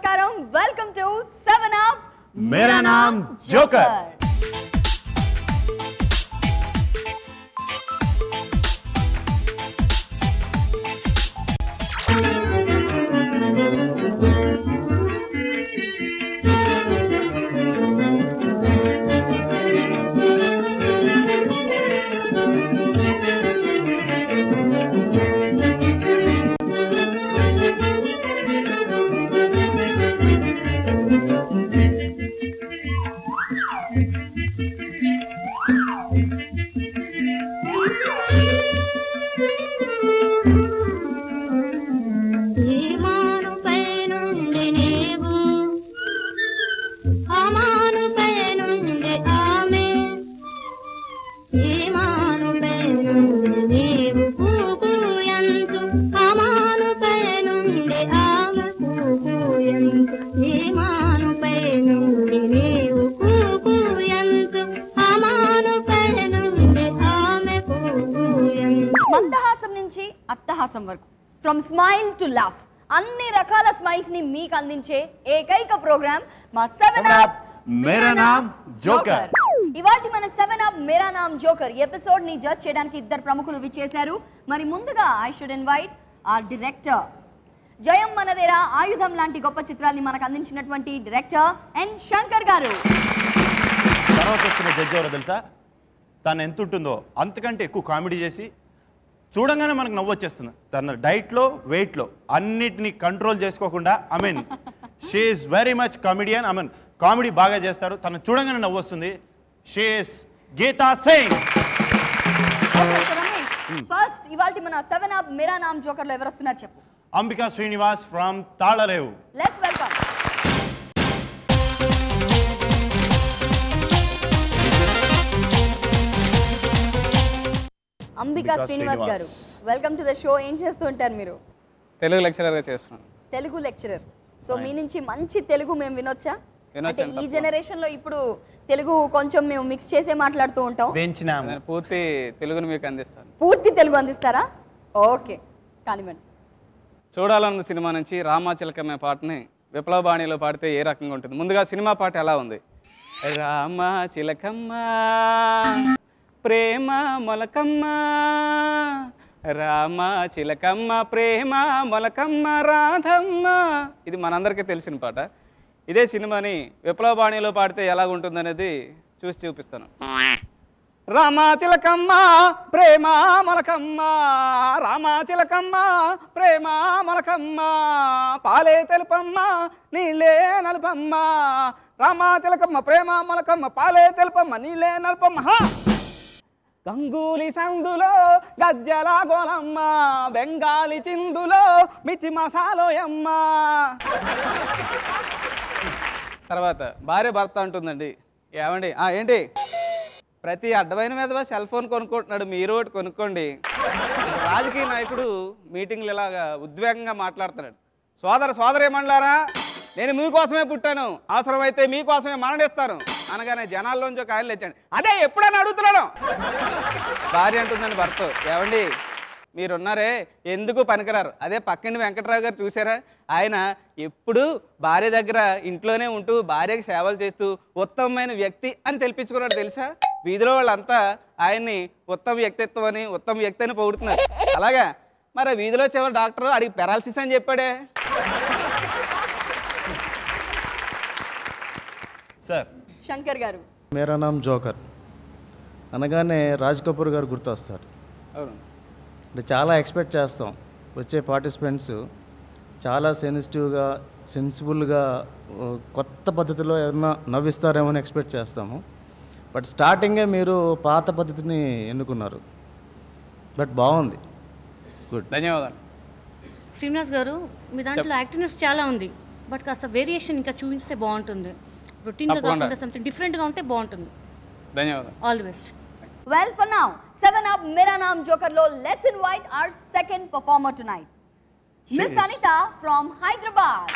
నమస్కారం welcome to 7 Up मेरा नाम जोकर। అట్టహాసం వరకు ఫ్రమ్ స్మైల్ టు లాఫ్ అన్ని రకాల స్మైల్స్ ని మీకు అందించే ఏకైక ప్రోగ్రామ్ మా 7 Up मेरा नाम जोकर। ఇవాల్టి మన 7 Up मेरा नाम जोकर ఎపిసోడ్ ని జడ్జ్ చేయడానికి ఇద్దరు ప్రముఖులు విచ్చేశారు. మరి ముందుగా I should invite our director జయం మనదేరా ఆయుధం లాంటి గొప్ప చిత్రాల్ని మనకు అందించినటువంటి డైరెక్టర్ ఎన్ శంకర్ గారు. తర్వాత వస్తున్న జడ్జి ఎవరో తెలుసా? తను ఎంత ఉంటుందో అంతకంటే ఎక్కువ కామెడీ చేసి చూడంగానే మనకు నవ్వు వచ్చేస్తుంది. తన డైట్లో వెయిట్లో అన్నిటినీ కంట్రోల్ చేసుకోకుండా I mean she is very much comedian. I mean comedy బాగా చేస్తారు. తను చూడంగానే నవ్వు వస్తుంది. She is Geeta Singh. First ఇవాల్టి మన 7 Up मेरा नाम जोकर లో ఎవరు వస్తున్నారు చెప్పు. Ambika Srinivas from Tallarevu. Let's welcome. Ambika Srinivas గారు వెల్కమ్ టు ద షో. ఏం చేస్తూ ఉంటారు మీరు? తెలుగు లెక్చరర్గా చేస్తున్నాను. తెలుగు లెక్చరర్. సో మీ నుంచి మంచి తెలుగు మేము వినొచ్చా? అంటే ఈ జనరేషన్ లో ఇప్పుడు తెలుగు కొంచెం మేము మిక్స్ చేసే మాట్లాడుతూ ఉంటాం. నేను పూర్తి తెలుగుని మీకు అందిస్తాను. పూర్తి తెలుగు అందిస్తారా? ఓకే కానివ్వండి. చూడాలన్న సినిమా నుంచి రామాచిలకమ్మ పాటని విప్లవ బాణిలో పాడితే ఏ రకంగా ఉంటుంది? ముందుగా సినిమా పాట ఎలా ఉంది? రామాచిలకమ్మ ప్రేమ మొలకమ్మ, రామ చిలకమ్మ ప్రేమ మొలకమ్మ రాధమ్మ. ఇది మనందరికీ తెలిసిన పాట. ఇదే సినిమాని విప్లవ బాణిలో పాడితే ఎలా ఉంటుందనేది చూసి చూపిస్తాను. రామ చిలకమ్మ ప్రేమ మొలకమ్మ, రామ చిలకమ్మ ప్రేమ మొలకమ్మ, పాలే తెలుపమ్మ నీళ్ళే నలుపమ్మ, రామ చిలకమ్మ ప్రేమ మొలకమ్మ పాలే తెలుపమ్మ నీళ్ళే నలుపమ్మ. గంగూలి సందులో గజ్జల గోలమ్మ, బెంగాలీ చిందులో మిర్చి మసాలోయమ్మ. తర్వాత భార్య భర్త అంటుందండి, ఏమండి ఏంటి ప్రతి అడ్డమైన మీద సెల్ ఫోన్ కొనుక్కుంటున్నాడు, మీరు ఒకటి కొనుక్కోండి. రాజకీయ నాయకుడు మీటింగ్లు ఇలాగా ఉద్వేగంగా మాట్లాడుతున్నాడు. సోదరేమన్నారా, నేను మీకోసమే పుట్టాను, అవసరమైతే మీకోసమే మరణిస్తాను అనగానే జనాల్లోంచి ఒక ఆయన లేచాడు. అదే ఎప్పుడైనా అడుగుతున్నాను. భార్య అంటుందండి భర్త, ఏమండి మీరున్నారే ఎందుకు పనికిరారు. అదే పక్కింటి వెంకట్రావు గారు చూసారా, ఆయన ఎప్పుడు భార్య దగ్గర ఇంట్లోనే ఉంటూ భార్యకి సేవలు చేస్తూ ఉత్తమమైన వ్యక్తి అని తెలిపించుకున్నాడు తెలుసా. వీధిలో వాళ్ళంతా ఆయన్ని ఉత్తమ వ్యక్తిత్వం అని ఉత్తమ వ్యక్తి అని పొగుడుతున్నారు. అలాగా మరి వీధిలో చివరి డాక్టర్ అడిగి పెరాలసిస్ అని చెప్పాడే. సార్ శంకర్ గారు మేరా నామ్ జోకర్ అనగానే రాజ్ కపూర్ గారు గుర్తొస్తారు. అంటే చాలా ఎక్స్పెక్ట్ చేస్తాం వచ్చే పార్టిసిపెంట్స్ చాలా సెన్సిబుల్గా కొత్త పద్ధతిలో ఏదన్నా నవ్విస్తారేమో అని ఎక్స్పెక్ట్ చేస్తాము. బట్ స్టార్టింగే మీరు పాత పద్ధతిని ఎన్నుకున్నారు. బట్ బాగుంది, గుడ్. ధన్యవాదాలు. శ్రీనివాస్ గారు మీ దాంట్లో యాక్టివ్నెస్ చాలా ఉంది, బట్ కాస్త వేరియేషన్ ఇంకా చూపిస్తే బాగుంటుంది. రొటీన్గా కాకుండా సంథింగ్ డిఫరెంట్గా ఉంటే బాగుంటుంది. ధన్యవాదాలు. All the best. Well, for now, 7 Up मेरा नाम joker lo, let's invite our second performer tonight, Miss Anita from Hyderabad.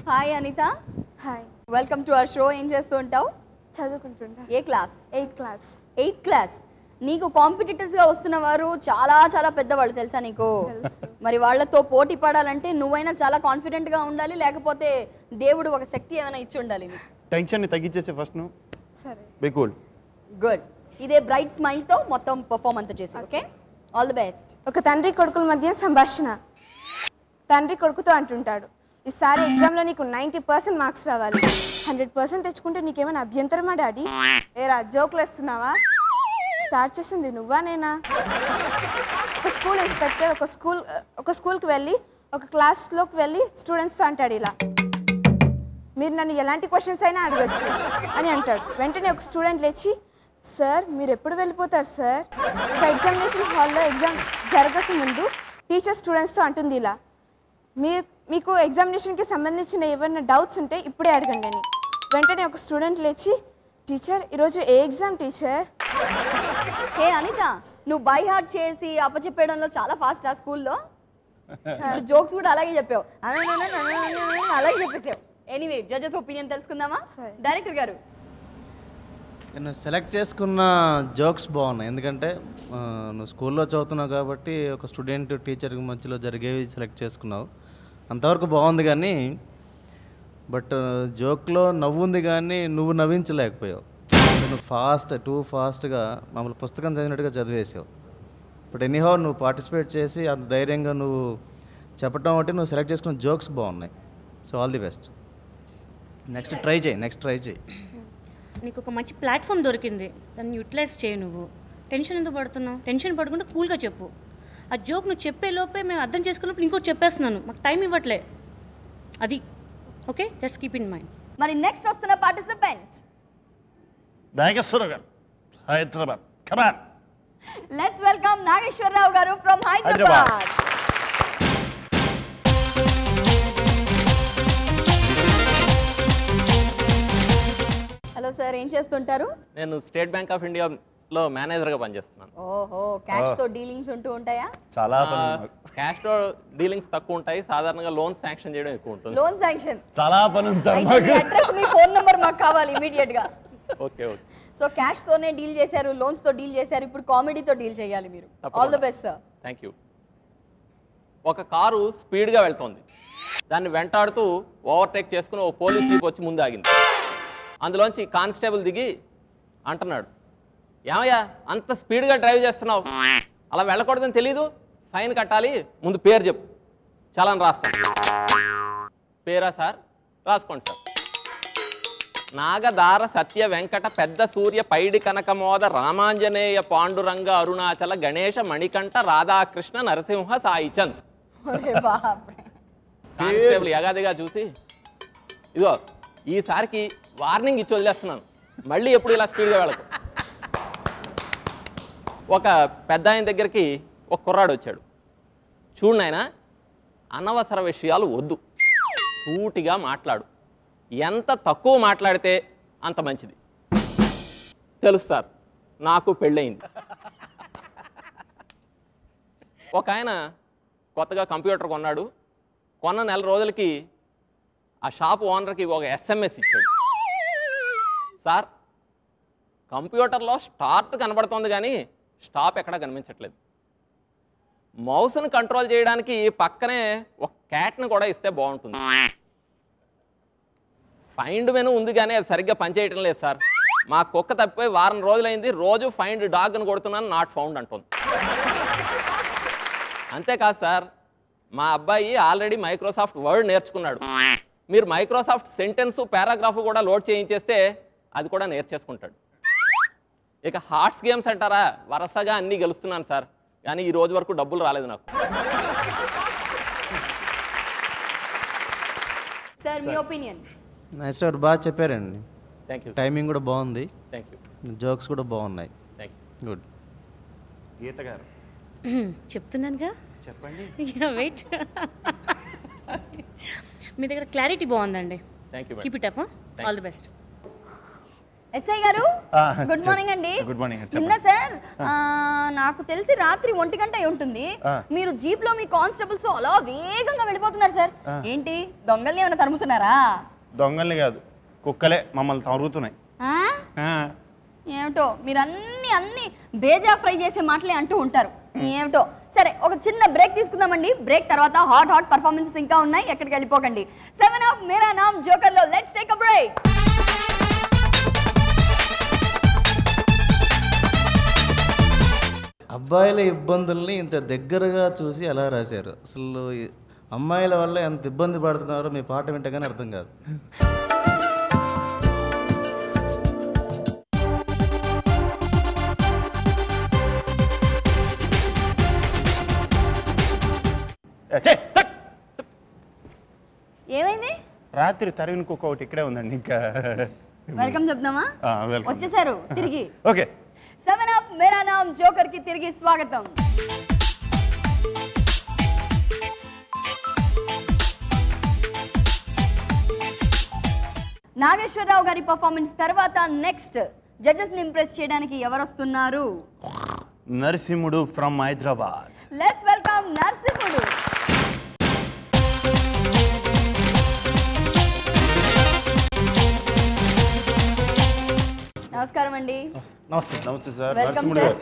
Hi Anita. Hi. Welcome to our show. ఏం చేస్తూ ఉంటావు? చదువుకుంటుంటా. ఏ class? 8th class. 8th class. నీకు కాంపిటీటర్స్ గా వస్తున్న వారు చాలా చాలా పెద్దవాళ్ళు తెలుసా నీకు? మరి వాళ్ళతో పోటీ పడాలంటే నువ్వైనా చాలా కాన్ఫిడెంట్ గా ఉండాలి, లేకపోతే దేవుడు ఒక శక్తి ఏమైనా ఇచ్చి ఉండాలి. టెన్షన్ ని తగ్గించేసే ఫస్ట్ నువ్వు. సరే. Be cool. గుడ్. ఇదే బ్రైట్ స్మైల్ తో మొత్తం పర్ఫార్మ్ అంతా చేసి. Okay, all the best. ఒక తండ్రి కొడుకుల మధ్య సంభాషణ. తండ్రి కొడుకుతో అంటుంటాడు, ఈసారి ఎగ్జామ్లో నీకు 90% మార్క్స్ రావాలి, 100% తెచ్చుకుంటే నీకేమైనా అభ్యంతరమా డాడీ? ఏరా జోకులు వేస్తున్నావా? స్టార్ట్ చేసింది నువ్వా నేనా? ఒక స్కూల్ ఇన్స్పెక్టర్ ఒక స్కూల్కి వెళ్ళి ఒక క్లాస్లోకి వెళ్ళి స్టూడెంట్స్తో అంటాడు ఇలా, మీరు నన్ను ఎలాంటి క్వశ్చన్స్ అయినా అడగచ్చు అని అంటాడు. వెంటనే ఒక స్టూడెంట్ లేచి, సార్ మీరు ఎప్పుడు వెళ్ళిపోతారు సార్? ఒక ఎగ్జామినేషన్ హాల్లో ఎగ్జామ్ జరగక ముందు టీచర్ స్టూడెంట్స్తో అంటుంది ఇలా, మీకు ఎగ్జామినేషన్కి సంబంధించిన ఏమైనా డౌట్స్ ఉంటే ఇప్పుడే అడగండి అని. వెంటనే ఒక స్టూడెంట్ లేచి, టీచర్ ఈరోజు ఏ ఎగ్జామ్ టీచర్? హే అనిత, నువ్వు బై హార్ట్ చేసి అప్పచెప్పేయడంలో చాలా ఫాస్ట్ ఆ స్కూల్లో. జోక్స్ కూడా అలాగే చెప్పావు, అలాగే చెప్పేసావు. ఎనీవే, జడ్జెస్ ఒపీనియన్ తెలుసుకుందామా? డైరెక్టర్ గారు. నేను సెలెక్ట్ చేసుకున్న జోక్స్ బాగున్నాయి, ఎందుకంటే నువ్వు స్కూల్లో చదువుతున్నావు కాబట్టి ఒక స్టూడెంట్ టీచర్ మధ్యలో జరిగేవి సెలెక్ట్ చేసుకున్నావు, అంతవరకు బాగుంది. కానీ బట్ జోక్లో నవ్వుంది కానీ నువ్వు నవ్వించలేకపోయావు. నువ్వు టూ ఫాస్ట్గా మమ్మల్ని పుస్తకం చదివినట్టుగా చదివేసావు. బట్ ఎనీహౌ నువ్వు పార్టిసిపేట్ చేసి అంత ధైర్యంగా నువ్వు చెప్పడం ఒకటి, నువ్వు సెలెక్ట్ చేసుకున్న జోక్స్ బాగున్నాయి. So all the best. Next try చేయి. నీకు ఒక మంచి ప్లాట్ఫామ్ దొరికింది, దాన్ని యూటిలైజ్ చేయి. నువ్వు టెన్షన్ ఎందుకు పడుతున్నావు? టెన్షన్ పడకుండా కూల్గా చెప్పు. ఆ జోక్ నువ్వు చెప్పే లోపే మేము అర్థం చేసుకున్నప్పుడు ఇంకోటి చెప్పేస్తున్నాను, మాకు టైం ఇవ్వట్లే అది. Okay, just keep in mind. మరి నెక్స్ట్ వస్తున్న participant Nageswararao garu, Hyderabad. Come on. Let's welcome Nageswararao garu from Hyderabad. Hello sir, ఏం చేస్తుంటారు? నేను స్టేట్ బ్యాంక్ ఆఫ్ ఇండియాలో మేనేజర్గా పనిచేస్తున్నాను. ఓహో, క్యాష్ తో డీలింగ్స్ ఉంటూ ఉంటాయా? చాలా క్యాష్లో డీలింగ్స్ తక్కువ ఉంటాయి, సాధారణంగా లోన్ శాంక్షన్ చేయడం ఎక్కువ ఉంటుంది. లోన్ శాంక్షన్ చాలా పని ఉంది సార్. మీ అడ్రస్, మీ ఫోన్ నంబర్ మాకు కావాలి ఇమీడియట్ గా. ఓకే. సో క్యాష్ తోనే డీల్ చేశారు, లోన్స్ తో డీల్ చేశారు, ఇప్పుడు కామెడీతో డీల్ చేయాలి మీరు. All the best sir. Thank you. ఒక కారు స్పీడ్గా వెళ్తోంది, దాన్ని వెంటాడుతూ ఓవర్టేక్ చేసుకుని ఓ పోలీస్ జీప్ వచ్చి ముందు ఆగింది. అందులోంచి కానిస్టేబుల్ దిగి అంటున్నాడు, ఏమయ్యా అంత స్పీడ్గా డ్రైవ్ చేస్తున్నావు, అలా వెళ్ళకూడదని తెలీదు, ఫైన్ కట్టాలి, ముందు పేరు చెప్పు, చలాన్ రాస్తాను. పేరా సార్? రాసుకోండి సార్. నాగదార సత్య వెంకట పెద్ద సూర్య పైడి కనకమోద రామాంజనేయ పాండురంగ అరుణాచల గణేష మణికంఠ రాధాకృష్ణ నరసింహ సాయిచంద్. కానిస్టేబుల్ యగాదిగా చూసి, ఇదిగో ఈసారికి వార్నింగ్ ఇచ్చి వదిలేస్తున్నాను, మళ్ళీ ఎప్పుడు ఇలా స్పీడ్గా వెళ్ళకు. ఒక పెద్ద ఆయన దగ్గరికి ఒక కుర్రాడు వచ్చాడు. చూడు నాయన, అనవసర విషయాలు వద్దు, సూటిగా మాట్లాడు, ఎంత తక్కువ మాట్లాడితే అంత మంచిది. తెలుసు సార్, నాకు పెళ్ళయింది. ఒక ఆయన కొత్తగా కంప్యూటర్ కొన్నాడు. కొన్న నెల రోజులకి ఆ షాప్ ఓనర్కి ఒక SMS ఇచ్చాడు. సార్, కంప్యూటర్లో స్టార్ట్ కనబడుతుంది కానీ స్టాప్ ఎక్కడా కనిపించట్లేదు. మౌస్ను కంట్రోల్ చేయడానికి పక్కనే ఒక క్యాట్ను కూడా ఇస్తే బాగుంటుంది. ఫైండ్ మెనూ ఉంది కానీ అది సరిగ్గా పనిచేయటం లేదు సార్. మా కుక్క తప్పిపోయి వారం రోజులైంది, రోజు ఫైండ్ డాగ్ అని కొడుతున్నాను, నాట్ ఫౌండ్ అంటుంది. అంతేకాదు సార్, మా అబ్బాయి ఆల్రెడీ మైక్రోసాఫ్ట్ వర్డ్ నేర్చుకున్నాడు. మీరు మైక్రోసాఫ్ట్ సెంటెన్స్ పారాగ్రాఫ్ కూడా లోడ్ చేయించేస్తే అది కూడా నేర్చేసుకుంటాడు. ఇక హార్ట్స్ గేమ్స్ అంటారా, వరుసగా అన్నీ గెలుస్తున్నాను సార్, కానీ ఈ రోజు వరకు డబ్బులు రాలేదు నాకు. సార్, మీ ఒపీనియన్? నైస్ గారు బాగా చెప్పారండి. Thank you. టైమింగ్ కూడా బాగుంది, థ్యాంక్ యూ. జోక్స్ కూడా బాగున్నాయి. Thank you. గుడ్. గీత గారు చెప్తున్నానుగా, చెప్పండి. వెయిట్. మీ దగ్గర క్లారిటీ బాగుందండి. Thank you. Keep it up. All the best. SI గారు, గుడ్ మార్నింగ్ అండి. Good morning. నిన్న సార్, నాకు తెలిసి రాత్రి 1 గంట అయి ఉంటుంది, మీరు జీప్ లో మీ కానిస్టేబుల్స్ అలా వేగంగా వెళ్ళిపోతున్నారు సార్. ఏంటి, దొంగల్ని ఏమైనా తరుముతున్నారా? దొంగల్ని కాదు, కుక్కలే మమ్మల్ని తరుగుతున్నాయి. ఏమిటో మీరు అన్ని అన్ని బేజా ఫ్రై చేసే మాటలే అంటూ ఉంటారు. ఏమిటో. సరే, ఒక చిన్న బ్రేక్ తీసుకుందామండి. బ్రేక్ తర్వాత హాట్ పర్ఫార్మెన్సెస్ ఇంకా ఉన్నాయి, ఎక్కడికి వెళ్ళిపోకండి. 7 ఆఫ్ మేరా నామ్ జోకర్ లో లెట్స్ టేక్ అ బ్రేక్. అబ్బాయిల ఇబ్బందుల్ని ఇంత దగ్గరగా చూసి ఎలా రాశారు? అసలు అమ్మాయిల వల్ల ఎంత ఇబ్బంది పడుతున్నారో మీ పాట వింటగానే అర్థం కాదు. ఏమైంది? రాత్రి తరిగిన కుక్క ఒకటి ఇక్కడే ఉందండి. ఇంకా వెల్కమ్ చెప్దామా? వచ్చేసారు తిరిగి. Okay, 7 of Mera Naam joker కి తిరిగి స్వాగతం. నాగేశ్వరరావు గారి పర్ఫార్మెన్స్ తర్వాత నెక్స్ట్ జడ్జెస్ ని ఇంప్రెస్ చేయడానికి ఎవరు వస్తున్నారు? నరసింహుడు ఫ్రమ్ హైదరాబాద్. లెట్స్ వెల్కమ్ నరసింహుడు. నమస్కారం అండి. నమస్తే. నమస్తే సార్. వెల్కమ్ నరసింహుడు సార్.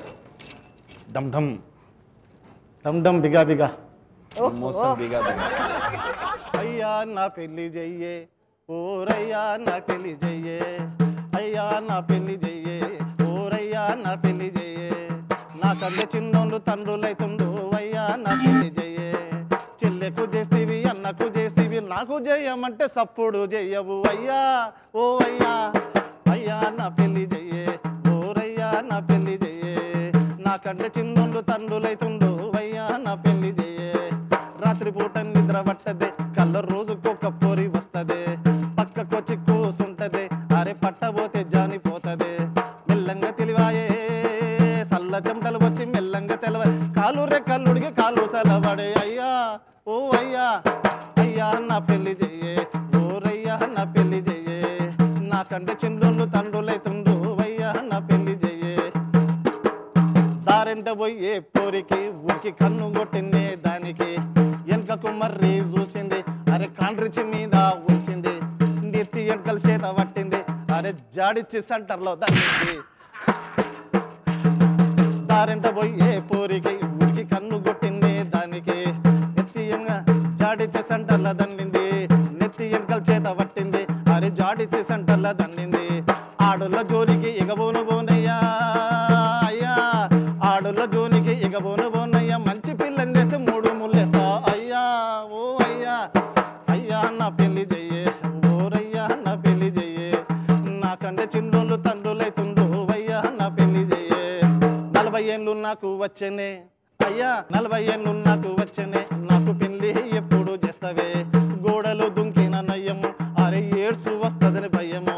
డమ్ డమ్ డమ్ డమ్ బిగా బిగా. మోసం బిగా బిగా. అయ్యా నా పెళ్లి జయ్యే, ఓరయ్యా నా పెళ్లి జయ్యే, అయ్యా నా పెళ్లి జయ్యే, ఓరయ్యా నా పెళ్లి జయ్యే, నా కళ్ళ చిన్నోళ్ళు తండ్రులైతుండు, అయ్యా నా పెళ్లి జయ్యే, చెల్లెకు చేస్తేవి అన్నకు చేస్తేవి, నాకు జయ్యమంటే సప్పుడు జయ్యవు అయ్యా, ఓ అయ్యా, అయ్యా నా పెళ్లి జయ్యే, ఓరయ్యా నా పెళ్లి జయ్యే, నా కంటే చిన్నోళ్ళు తండ్రులైతుండు, అయ్యా నా పెళ్లి జయ్యే, రాత్రి పూట నిద్ర పట్టదే, కళ్ళ రోజుకొక పొరి వస్తదే, పక్కకొచ్చి కూసుంటదే, అరే పట్టబోతే జానిపోతదే, మెల్లంగా తెలివాయే సల్ల చెమటలు వచ్చి మెల్లంగా తెలవ, కాలు రెక్కలుడిగి కాలు సెలవడే, అయ్యా ఓ అయ్యా, అయ్యా నా పెళ్లి చెయ్యే, ఓరయ్యా నా పెళ్లి చెయ్యే, నా కంటే చిన్నోళ్ళు తండ్రులైతుండు, అయ్యా నా పెళ్లి చెయ్యే, దారెంట పోయే పోరికి ఊరికి కన్ను కొట్టిందే దానికి, వెనకకు మర్రి చూసింది, అరే కాండ్రిచి మీద ఉంచింది, నెత్తి వెనకల చేత పట్టింది, అరే జాడిచ్చి సెంటర్లో దండింది, దారెంట పోయే పోరికి ఊరికి కన్ను కొట్టింది దానికి, నెత్తి జాడిచ్చి సెంటర్లో దండింది, నెత్తి వెనకల చేత పట్టింది, అరే జాడిచ్చి సెంటర్లో దండింది, ఆడుల జోలికి ఇక బోను బోనయ్యా, అయ్యా ఆడుల జోలికి ఇక బోను బోనయ్యా, మంచి పిల్లని చేస్తే 3 ముళ్ళేస్తా, అయ్యా ఓ అయ్యా, అయ్యా నా పెళ్లి చెయ్యే, ఓరయ్యా నా పెళ్లి చెయ్యే, నా కంటే చిన్నోళ్ళు తండ్రులైతుండు, అయ్యా నా పెళ్లి చెయ్యే, 40 ఏళ్ళు నాకు వచ్చేనే, అయ్యా 40 ఏళ్ళు నాకు వచ్చేనే, నాకు పెళ్లి ఎప్పుడు చేస్తావే, గోడలు దుంకిన నయ్యము, అరే ఏడ్సు వస్తదని భయము,